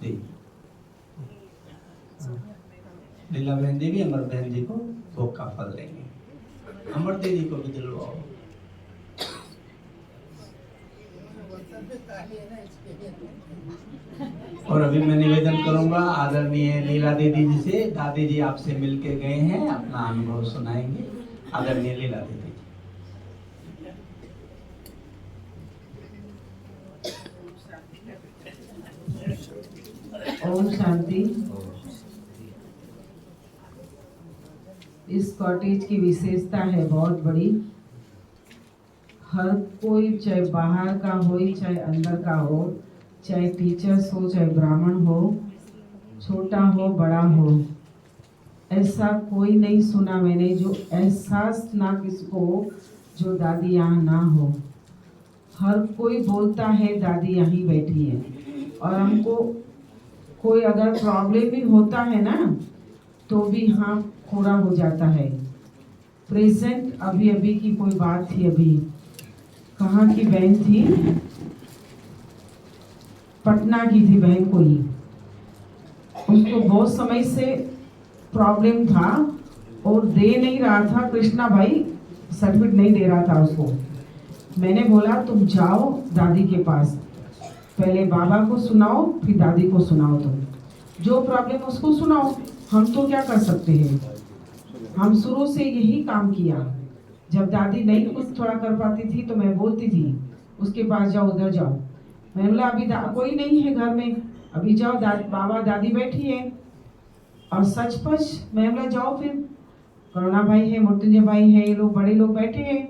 दी। लीला बहन जी भी अमर बहन जी को भोग का फल देंगे। अमर दीदी को भी दिलवाओ। और अभी मैं निवेदन करूंगा आदरणीय लीला दीदी जी से, दादी जी आपसे मिलके गए हैं, अपना अनुभव सुनाएंगे। आदरणीय लीला दीदी। ओम शांति। इस कॉटेज की विशेषता है बहुत बड़ी। हर कोई, चाहे बाहर का हो चाहे अंदर का हो, चाहे टीचर्स हो चाहे ब्राह्मण हो, छोटा हो बड़ा हो, ऐसा कोई नहीं सुना मैंने जो एहसास ना किसको हो जो दादी यहाँ ना हो। हर कोई बोलता है दादी यहीं बैठी है। और हमको कोई अगर प्रॉब्लम भी होता है ना तो भी हाँ पूरा हो जाता है। प्रेजेंट अभी अभी की कोई बात थी, अभी कहाँ की बहन थी, पटना की थी बहन कोई, उसको बहुत समय से प्रॉब्लम था और दे नहीं रहा था, कृष्णा भाई सर्टिफिकेट नहीं दे रहा था उसको। मैंने बोला तुम जाओ दादी के पास, पहले बाबा को सुनाओ फिर दादी को सुनाओ, तुम जो प्रॉब्लम उसको सुनाओ, हम तो क्या कर सकते हैं। हम शुरू से यही काम किया। जब दादी नहीं कुछ थोड़ा कर पाती थी तो मैं बोलती थी उसके पास जाओ, उधर जाओ। मैंने बोला अभी कोई नहीं है घर में, अभी जाओ बाबा दादी बैठी है। और सचपच मैं बोला जाओ, फिर करुणा भाई है, मृत्युंजय भाई है, ये लोग बड़े लोग बैठे हैं,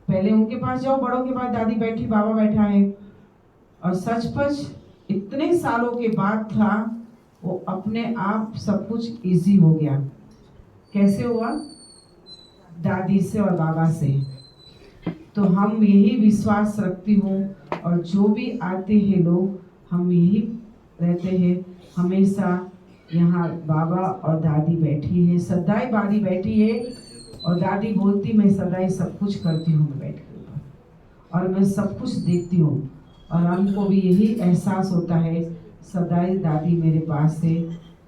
पहले उनके पास जाओ, बड़ों के पास दादी बैठी, बाबा बैठा है। और सचपच इतने सालों के बाद था वो अपने आप सब कुछ इजी हो गया। कैसे हुआ? दादी से और बाबा से। तो हम यही विश्वास रखती हूँ और जो भी आते हैं लोग, हम यही रहते हैं हमेशा। यहाँ बाबा और दादी बैठी है, सदाई दादी बैठी है और दादी बोलती मैं सदाई सब कुछ करती हूँ मैं बैठ कर, और मैं सब कुछ देखती हूँ। और हमको भी यही एहसास होता है सदाई दादी मेरे पास है।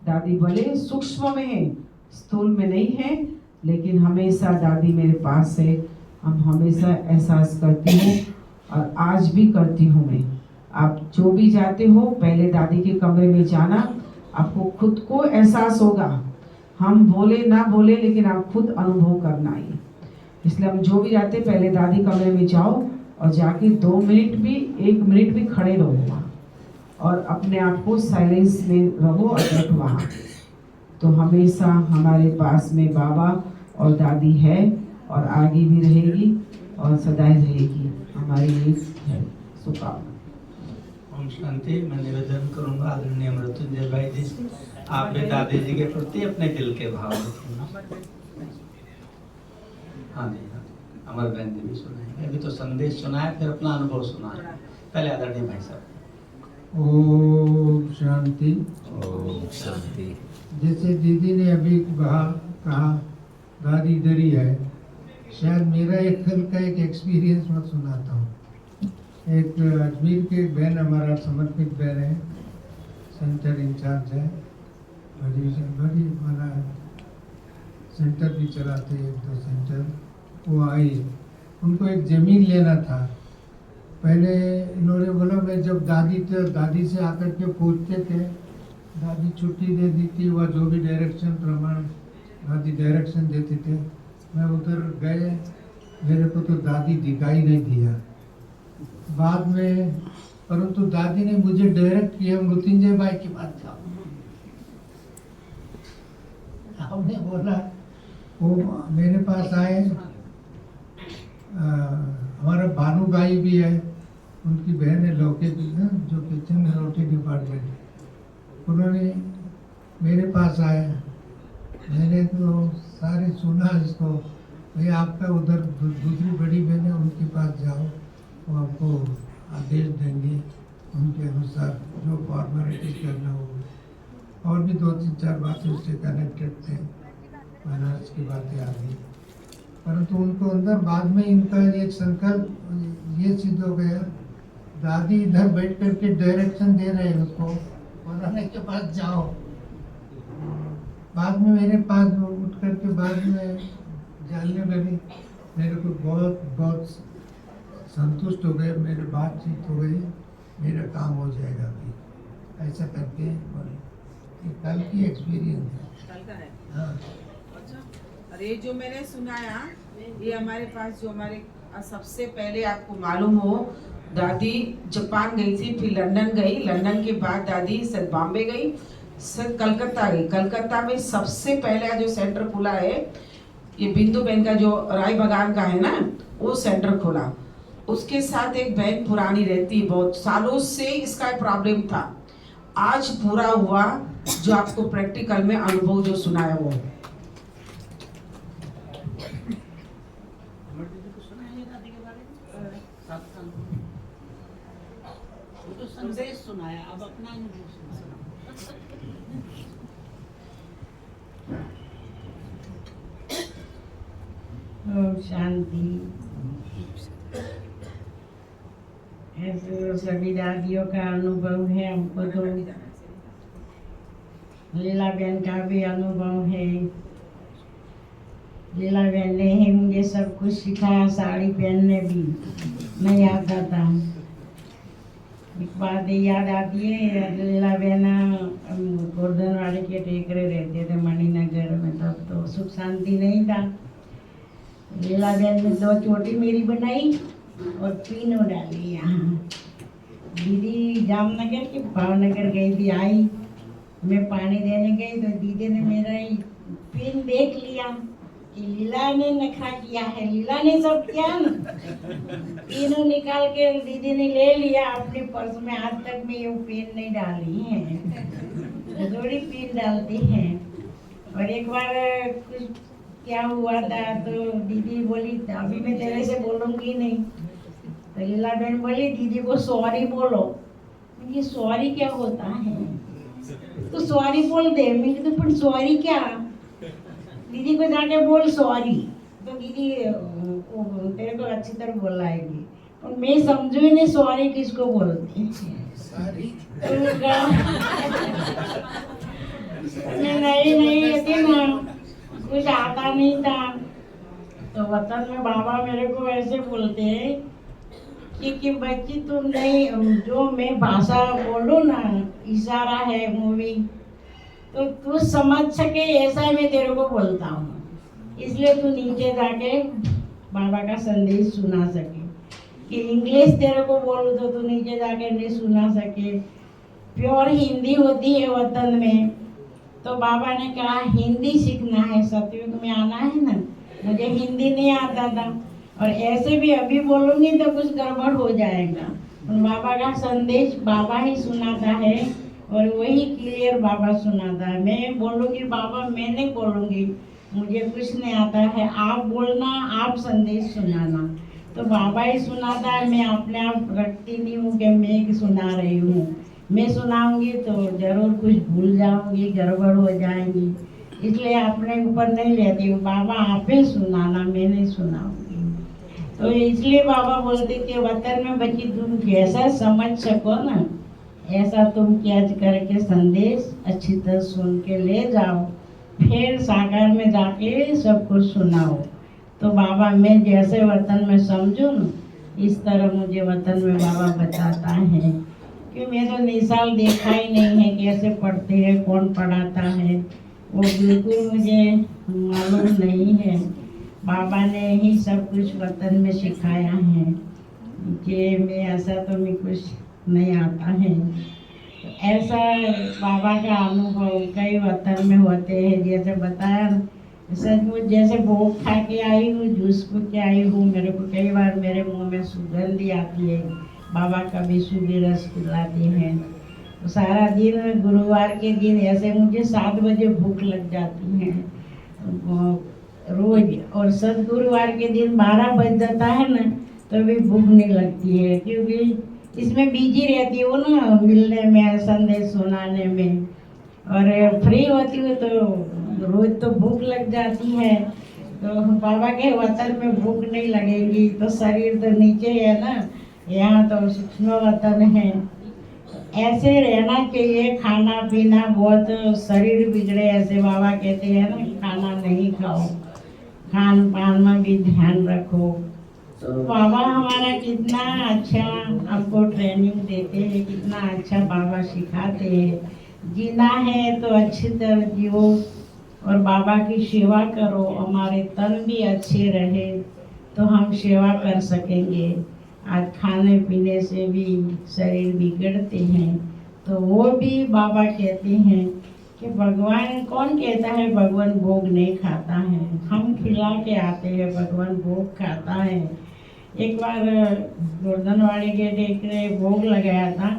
दादी भले सूक्ष्म में है, स्थूल में नहीं है, लेकिन हमेशा दादी मेरे पास है। हम हमेशा एहसास करती हूँ और आज भी करती हूँ मैं। आप जो भी जाते हो पहले दादी के कमरे में जाना, आपको खुद को एहसास होगा। हम बोले ना बोले लेकिन आप खुद अनुभव करना है। इसलिए हम जो भी जाते पहले दादी कमरे में जाओ और जाके 2 मिनट भी 1 मिनट भी खड़े रहो वहाँ और अपने आप को साइलेंस में रहो और बैठो वहाँ। तो हमेशा हमारे पास में बाबा और दादी है और आगे भी रहेगी और सदाई रहेगी। हमारी ये है शुभकामना। ओम शांति। मैं निवेदन करूंगा आदरणीय मृत्युंजय भाई जी से, आप भी दादी जी के प्रति अपने दिल के भाव रखें। हाँ जी, हाँ जी, अमर बहन जी भी सुनाएंगे। अभी तो संदेश सुनाए फिर अपना अनुभव सुनाए। पहले आदरणीय भाई साहब। ओम शांति। ओम शांति। जैसे दीदी ने अभी कहा दादी इधर ही है, शायद मेरा एक कल का एक एक्सपीरियंस मैं सुनाता हूँ। एक अजमेर के एक बहन, हमारा समर्पित बहन है, सेंटर इंचार्ज है, बड़ी माना सेंटर भी चलाते हैं, 1-2 सेंटर। वो आई, उनको एक ज़मीन लेना था। पहले इन्होंने बोला मैं जब दादी से आकर के पूछते थे, दादी छुट्टी दे दी थी, वह जो भी डायरेक्शन प्रमाण दादी डायरेक्शन देते थे, मैं उधर गए, मेरे को तो दादी दिखाई नहीं दिया। बाद में परंतु दादी ने मुझे डायरेक्ट किया मृत्युंजय भाई के पास जाओ। हमने बोला, वो मेरे पास आए। हमारा भानु भाई भी है, उनकी बहन है लौके की, जो किचन में रोटी डिपार्टमेंट, उन्होंने मेरे पास आए। मैंने तो सारे सुना इसको, भाई आपका उधर दूसरी बड़ी बहन है, उनके पास जाओ, वो आपको आदेश देंगे, उनके अनुसार जो फॉर्मेलिटीज करना होगा। और भी 2-3-4 बातें उससे कनेक्टेड थे, बनारस की बातें आ गई। परंतु उनको अंदर बाद में इनका एक संकल्प ये सिद्ध हो गया, दादी इधर बैठ करके डायरेक्शन दे रहे हैं उसको, मौलाना के पास जाओ। बाद में मेरे पास उठ करके बाद में जानने लगी, मेरे को बहुत बहुत संतुष्ट हो गए, मेरी बातचीत हो गई, मेरा काम हो जाएगा अभी, ऐसा करके बोले। ये कल की एक्सपीरियंस है। कल का है। हाँ, अच्छा, और ये जो मैंने सुनाया, ये हमारे पास जो हमारे सबसे पहले आपको मालूम हो, दादी जापान गई थी, फिर लंदन गई, लंदन के बाद दादी सर बॉम्बे गई, सर कलकत्ता गई। कलकत्ता में सबसे पहले जो सेंटर खुला है, ये बिंदु बहन का जो राय बगान का है ना, वो सेंटर खोला। उसके साथ एक बहन पुरानी रहती, बहुत सालों से इसका प्रॉब्लम था, आज पूरा हुआ। जो आपको प्रैक्टिकल में अनुभव जो सुनाया वो तो संदेश सुनाया, अब अपना अनुभव सुनाया। ओम शांति। ऐसे तो सभी दादियों का अनुभव है, हमको तो लीला बहन का भी अनुभव है। लीला बहन ने ही मुझे सब कुछ सिखाया, साड़ी पहनने भी नहीं आता था। एक बात याद आती है, लीला बहन गोर्धनवाड़ी के टेकरे रहते थे मणिनगर में, तब तो सुख शांति नहीं था। लीला बहन ने 2 चोटी मेरी बनाई और तीनों डाली यहाँ। दीदी जामनगर की भावनगर गई थी, आई, मैं पानी देने गई तो दीदी ने मेरा पिन देख लिया कि लीला ने नखरा किया है, लीला ने सब किया ना। पिन निकाल के दीदी ने ले लिया अपने पर्स में, आज तक मैं ये पिन नहीं डाली है, थोड़ी पिन डालती हैं। और एक बार कुछ क्या हुआ था तो दीदी बोली, अभी मैं तेरे से बोलूँगी नहीं। तो लीला बहन बोली, दीदी को सॉरी बोलो। ये सॉरी क्या होता है? तो सॉरी बोल दे। मैं तो पर सॉरी क्या? दीदी को जाके बोल सॉरी, तो दीदी तेरे को अच्छी तरह बोलाएगी। और मैं समझू ही नहीं सॉरी किसको बोलते नहीं होती ना, कुछ आता नहीं था। तो वतन में बाबा मेरे को ऐसे बोलते हैं कि बच्ची तुम नहीं, जो मैं भाषा बोलूँ ना, इशारा है मूवी, तो तू समझ सके ऐसा मैं तेरे को बोलता हूँ। इसलिए तू नीचे जाके बाबा का संदेश सुना सके। कि इंग्लिश तेरे को बोलूँ तो तू नीचे जाके नहीं सुना सके। प्योर हिंदी होती है वतन में, तो बाबा ने कहा हिंदी सीखना है, सतयुग में आना है ना। मुझे हिंदी नहीं आता था, और ऐसे भी अभी बोलूँगी तो कुछ गड़बड़ हो जाएगा। बाबा का संदेश बाबा ही सुनाता है, और वही क्लियर बाबा सुनाता है। मैं बोलूँगी बाबा, मैं नहीं बोलूँगी, मुझे कुछ नहीं आता है, आप बोलना, आप संदेश सुनाना। तो बाबा ही सुनाता है, मैं अपने आप रखती नहीं हूँ कि मैं सुना रही हूँ। मैं सुनाऊँगी तो ज़रूर कुछ भूल जाऊँगी, गड़बड़ हो जाएंगी, इसलिए अपने ऊपर नहीं लेती हूँ। बाबा आप ही सुनाना, मैं नहीं सुनाऊँगी। तो इसलिए बाबा बोलते कि वतन में बच्ची तुम जैसा समझ सको ना, ऐसा तुम कैच करके संदेश अच्छी तरह सुन के ले जाओ, फिर सागर में जाके सब कुछ सुनाओ। तो बाबा मैं जैसे वतन में समझूँ ना, इस तरह मुझे वतन में बाबा बताता है। कि मैं तो मिसाल देखा ही नहीं है कैसे पढ़ते हैं, कौन पढ़ाता है, वो बिल्कुल मुझे मालूम नहीं है। बाबा ने ही सब कुछ वतन में सिखाया है कि मैं ऐसा तो मैं कुछ नहीं आता है। तो ऐसा बाबा का अनुभव कई वतन में होते हैं। जैसे बताया सचमुच, जैसे भोग खा के आई हूँ, जूस पी के आई हूँ, मेरे को कई बार मेरे मुंह में सुगंधी आती है। बाबा कभी सूबी रस पिलाते हैं। तो सारा दिन गुरुवार के दिन ऐसे मुझे 7 बजे भूख लग जाती है रोज, और सदगुरुवार के दिन 12 बज जाता है ना, तो भी भूख नहीं लगती है, क्योंकि इसमें बिजी रहती हूँ ना, मिलने में, संदेश सुनाने में। और फ्री होती हूँ तो रोज तो भूख लग जाती है। तो बाबा के वतन में भूख नहीं लगेगी तो शरीर तो नीचे है ना, यहाँ तो सूक्ष्म वतन है, ऐसे रहना चाहिए। खाना पीना बहुत शरीर बिगड़े, ऐसे बाबा कहते हैं ना, खाना नहीं खाओ, खान पान में भी ध्यान रखो। तो बाबा हमारा कितना अच्छा हमको ट्रेनिंग देते हैं, कितना अच्छा बाबा सिखाते हैं। जीना है तो अच्छी तरह जियो और बाबा की सेवा करो, हमारे तन भी अच्छे रहे तो हम सेवा कर सकेंगे। आज खाने पीने से भी शरीर बिगड़ते हैं, तो वो भी बाबा कहते हैं कि भगवान, कौन कहता है भगवान भोग नहीं खाता है? हम खिला के आते हैं, भगवान भोग खाता है। एक बार गोर्धनवाड़ी के टेकरे भोग लगाया था,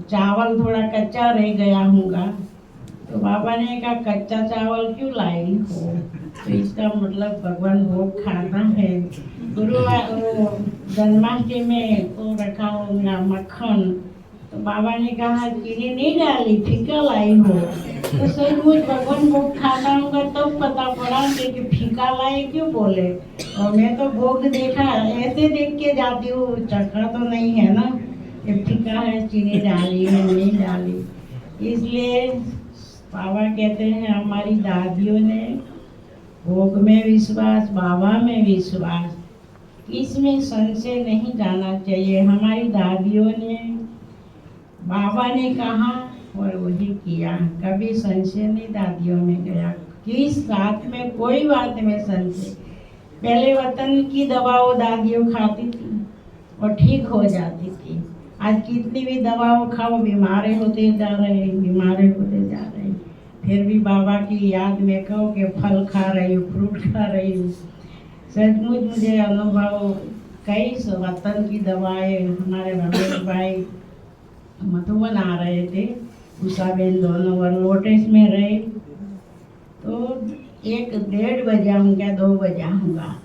चावल थोड़ा कच्चा रह गया होगा, तो बाबा ने कहा कच्चा चावल क्यों लाई हो? तो इसका मतलब भगवान भोग खाता है। गुरुवार जन्माष्टमी में तो रखा होगा मक्खन, तो बाबा ने कहा चीनी नहीं डाली, फीका लाई हो। तो सचमुच भगवान भोग खाता होगा तब पता पड़ा कि फीका लाई क्यों बोले। और मैं तो भोग देखा, ऐसे देख के जाती हूँ, चखा तो नहीं है ना कि फीका है, चीनी डाली है नहीं डाली। इसलिए बाबा कहते हैं हमारी दादियों ने भोग में विश्वास, बाबा में विश्वास, इसमें संशय नहीं जाना चाहिए। हमारी दादियों ने, बाबा ने कहा और वही किया, कभी संशय नहीं दादियों में गया। किस बात में, कोई बात में संशय। पहले वतन की दवाओं दादियों खाती थी और ठीक हो जाती थी। आज कितनी भी दवाओं खाओ, बीमारे होते जा रहे, बीमारे होते जा रहे। फिर भी बाबा की याद में कहो कि फल खा रही हूँ, फ्रूट खा रही हूँ। सचमुच मुझे अनुभव, कई वतन की दवाएं, हमारे रमेश भाई मधुबन आ रहे थे, उषाबेन दोनों वर लोटेस में रहे, तो 1-1:30 बजा होंगे, 2 बजा होगा।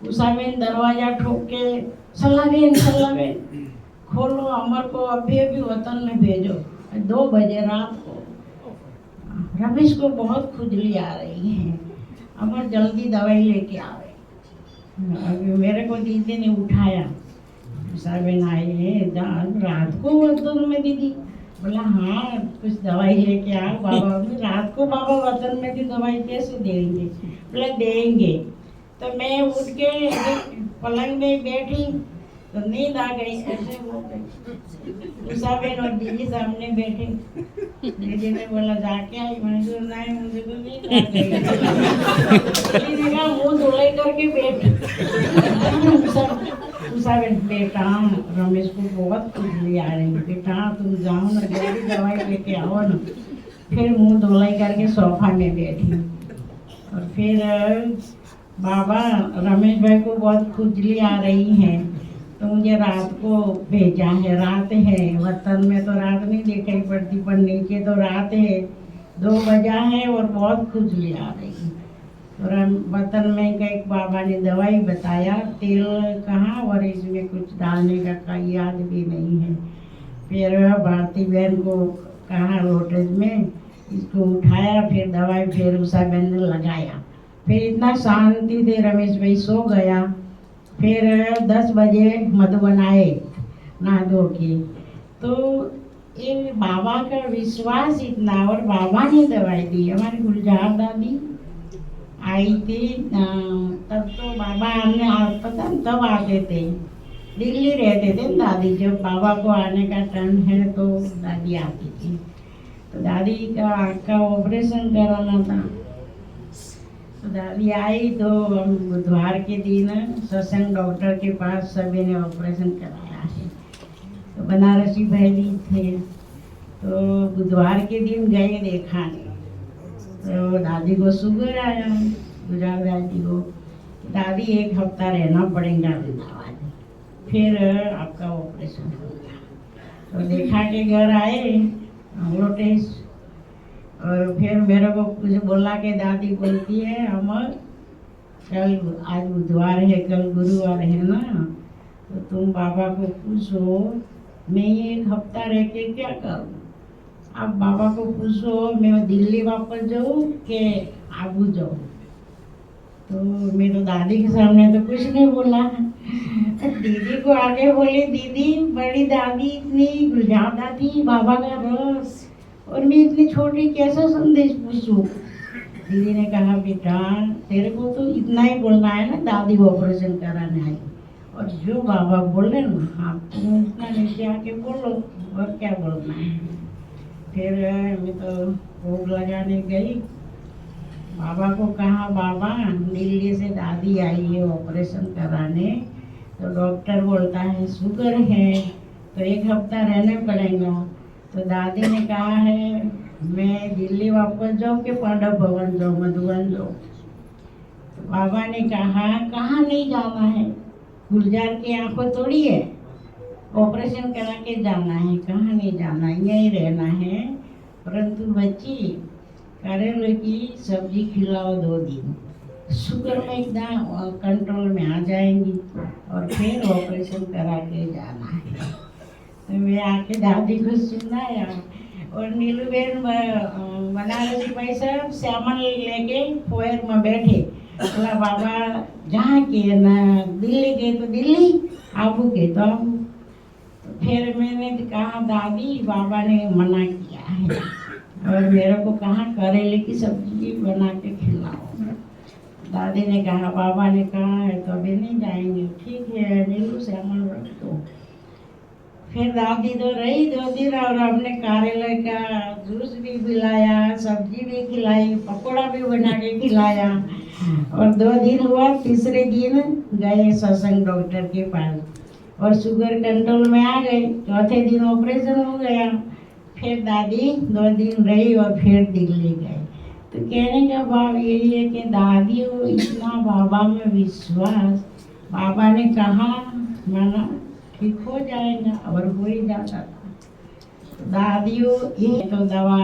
उषाबेन दरवाजा ठोक के सल्लाबेन खोलो, अमर को अभी अभी वतन में भेजो। 2 बजे रात को रमेश को बहुत खुजली आ रही है, अमर जल्दी दवाई लेके आवे। अभी मेरे को दीदी ने उठाया, उषाबेन आई है रात को वतन में दीदी। बोला हाँ कुछ दवाई लेके आओ बाबा। रात को बाबा वतन में थी, दवाई कैसे देंगे? बोला देंगे। तो मैं उठ के पलंग में बैठी तो नींद आ गई, ऐसे हो गई। उषाबेन और दीदी सामने बैठे, दीदी ने बोला जाके आई? मैंने कहा नहीं, मुझे तो नींद आ गई। दीदी ने कहा मुँह धुलाई करके बैठ। उषाबेन बेटा, रमेश को बहुत खुजली आ रही है, बेटा तुम जाओ ना, जल्दी दवाई लेके आओ ना। फिर मुँह धुलाई करके सोफा में बैठी और फिर बाबा, रमेश भाई को बहुत खुजली आ रही है तो मुझे रात को भेजा है। रात है, वतन में तो रात नहीं दिखाई पड़ती, पर नीचे तो रात है, 2 बजा है और बहुत खुजली आ रही है। और वतन में कई बाबा ने दवाई बताया, तेल कहाँ और इसमें कुछ डालने का याद भी नहीं है। फिर भारती बहन को कहा लोटस में, इसको उठाया, फिर दवाई फिर उषाबेन ने लगाया। फिर इतना शांति से रमेश भाई सो गया। फिर 10 बजे मधुबन आए नहा धो के, तो ये बाबा का विश्वास इतना, और बाबा ने दवाई दी। हमारी गुलजार दादी आई थी तब तो बाबा आने पता तब आते थे, दिल्ली रहते थे दादी। जब बाबा को आने का टाइम है तो दादी आती थी। तो दादी का आँख का ऑपरेशन कराना था, तो दादी आई तो बुधवार के दिन सत्संग डॉक्टर के पास सभी ने ऑपरेशन कराया है। तो बनारसी भाई थे, तो बुधवार के दिन गए दिखाने, तो दादी को शुगर आया, गुजरात दादी को। दादी 1 हफ्ता रहना पड़ेगा वृंदावन, फिर आपका ऑपरेशन होगा। तो देखा के घर आए लोटेस, और फिर मेरे को कुछ बोला के दादी बोलती है अमर, कल आज बुधवार है, कल गुरुवार है ना, तो तुम बाबा को पूछो मैं 1 हफ्ता रह के क्या करूँ। आप बाबा को पूछो मैं दिल्ली वापस जाऊँ कि आबू जाऊँ। तो मैं तो दादी के सामने तो कुछ नहीं बोला। दीदी को आगे बोली, दीदी बड़ी दादी इतनी ज्यादा थी बाबा का रस और मैं इतनी छोटी कैसा संदेश पूछूं। दीदी ने कहा, बेटा तेरे को तो इतना ही बोलना है ना, दादी ऑपरेशन कराने आई और जो बाबा बोल रहे ना आप तुम इतना नीचे आके बोलो और क्या बोलना है। फिर मैं तो भोग लगाने गई, बाबा को कहा, बाबा दिल्ली से दादी आई है ऑपरेशन कराने, तो डॉक्टर बोलता है शुगर है तो 1 हफ्ता रहने पड़ेगा। तो दादी ने कहा है मैं दिल्ली वापस जाऊँ कि पांडव भवन जाऊँ, मधुबन जाऊँ। तो बाबा ने कहा कहाँ नहीं जाना है, गुलजार की आंखों थोड़ी है, ऑपरेशन करा के जाना है, कहाँ नहीं जाना, यहीं रहना है। परंतु बच्ची करेले की सब्जी खिलाओ 2 दिन, शुगर में एकदम कंट्रोल में आ जाएंगी और फिर ऑपरेशन करा के जाना है। तो मैं आके दादी को सुनाया और नीलू बहन बनारसी पैसा सामान लेके फोयर में बैठे, बोला बाबा जहाँ के ना दिल्ली गए तो दिल्ली, आबू गए तो आबू। तो फिर मैंने कहा दादी बाबा ने मना किया है और मेरे को कहा करेले की सब्जी बना के खिलाओ। दादी ने कहा बाबा ने कहा है तो अभी नहीं जाएंगे, ठीक है नीलू सामान रख दो। फिर दादी तो रही 2 दिन और हमने करेले का जूस भी पिलाया, सब्जी भी खिलाई, पकौड़ा भी बना के खिलाया और 2 दिन हुआ। तीसरे दिन गए सत्संग डॉक्टर के पास और शुगर कंट्रोल में आ गई। चौथे दिन ऑपरेशन हो गया। फिर दादी 2 दिन रही और फिर दिल्ली गए। तो कहने का भाव यही है कि दादी को इतना बाबा में विश्वास, बाबा ने कहा माना ठीक हो जाएगा और हो ही जाता था। दादियों ये तो दवा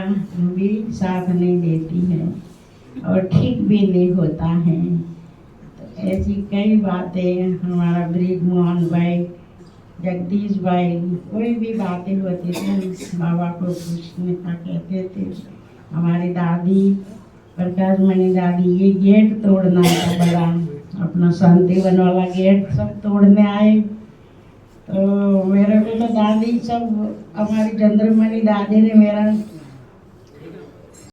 भी साथ नहीं देती है और ठीक भी नहीं होता है। तो ऐसी कई बातें हमारा ब्रिज मोहन भाई, जगदीश भाई, कोई भी बातें होती थी बाबा को पूछने का कहते थे। हमारी दादी प्रकाश मणि दादी ये गेट तोड़ना था बड़ा, अपना शांतिवन वाला गेट सब तोड़ने आए। तो मेरे को तो दादी सब हमारी चंद्रमणि दादी ने मेरा